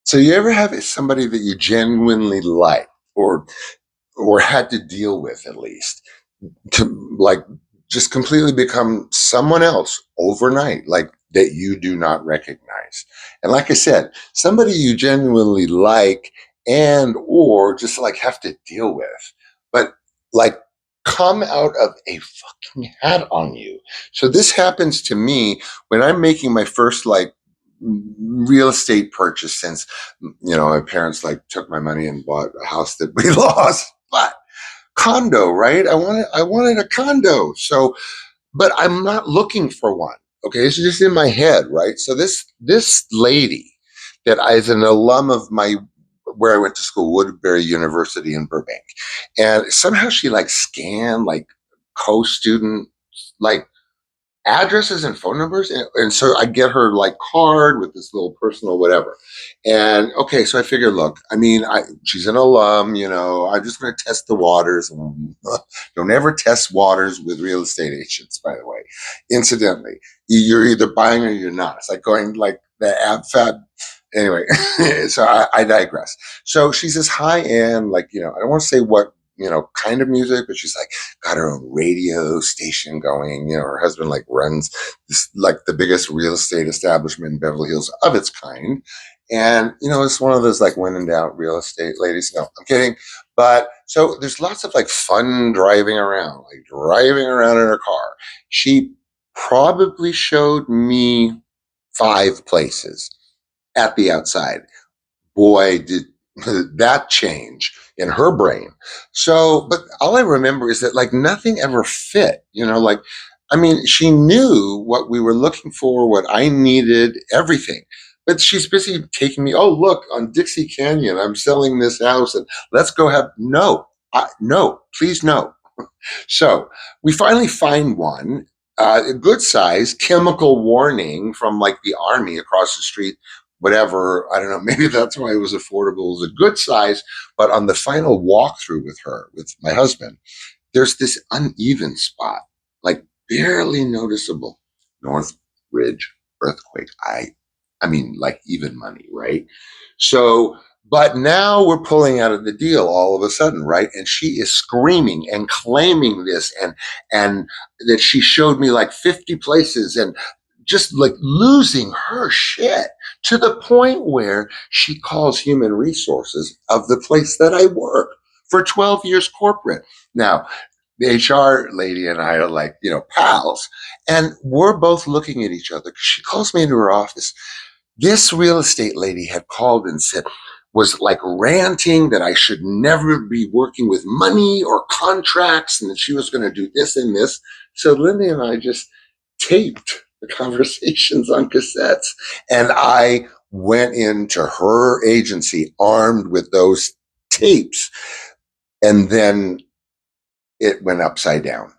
So you ever have somebody that you genuinely like or had to deal with at least to like just completely become someone else overnight, like that you do not recognize. And like I said, somebody you genuinely like and or just like have to deal with, but like come out of a fucking hat on you. So this happens to me when I'm making my first like real estate purchase since my parents like took my money and bought a house that we lost. But condo, right? I wanted a condo. So, but I'm not looking for one. Okay, it's just in my head, right? So this lady that is an alum of my where I went to school, Woodbury University in Burbank, and somehow she like scanned like co-student like addresses and phone numbers, and so I get her like card with this little personal whatever. And okay, so I figured, look, I mean, she's an alum, I'm just going to test the waters. Don't ever test waters with real estate agents, by the way. Incidentally, you're either buying or you're not. It's like going like the ab fab. Anyway, so I digress. So she's this high end, like, I don't want to say what kind of music, but she's like got her own radio station going. Her husband like runs this like the biggest real estate establishment in Beverly Hills of its kind. And it's one of those like when in doubt real estate ladies. No, I'm kidding. But so there's lots of like fun like driving around in her car. She probably showed me 5 places at the outside. Boy, did that change in her brain. So, but all I remember is that like nothing ever fit, like, I mean, she knew what we were looking for, what I needed, everything. But she's busy taking me, oh, look, on Dixie Canyon, I'm selling this house and let's go have, no, no, please no. So we finally find one, a good size, chemical warning from like the army across the street, whatever. I don't know. Maybe that's why it was affordable. It was a good size. But on the final walkthrough with her, with my husband, there's this uneven spot, like barely noticeable. North Ridge earthquake. I mean, like even money, right? So, but now we're pulling out of the deal all of a sudden, right? And she is screaming and claiming this, and that she showed me like 50 places, and just like losing her shit to the point where she calls human resources of the place that I work for 12 years corporate. Now, the HR lady and I are like, pals. And we're both looking at each other because she calls me into her office. This real estate lady had called and said, was like ranting that I should never be working with money or contracts and that she was going to do this and this. So Lindy and I just taped the conversations on cassettes, and I went into her agency armed with those tapes, and then it went upside down.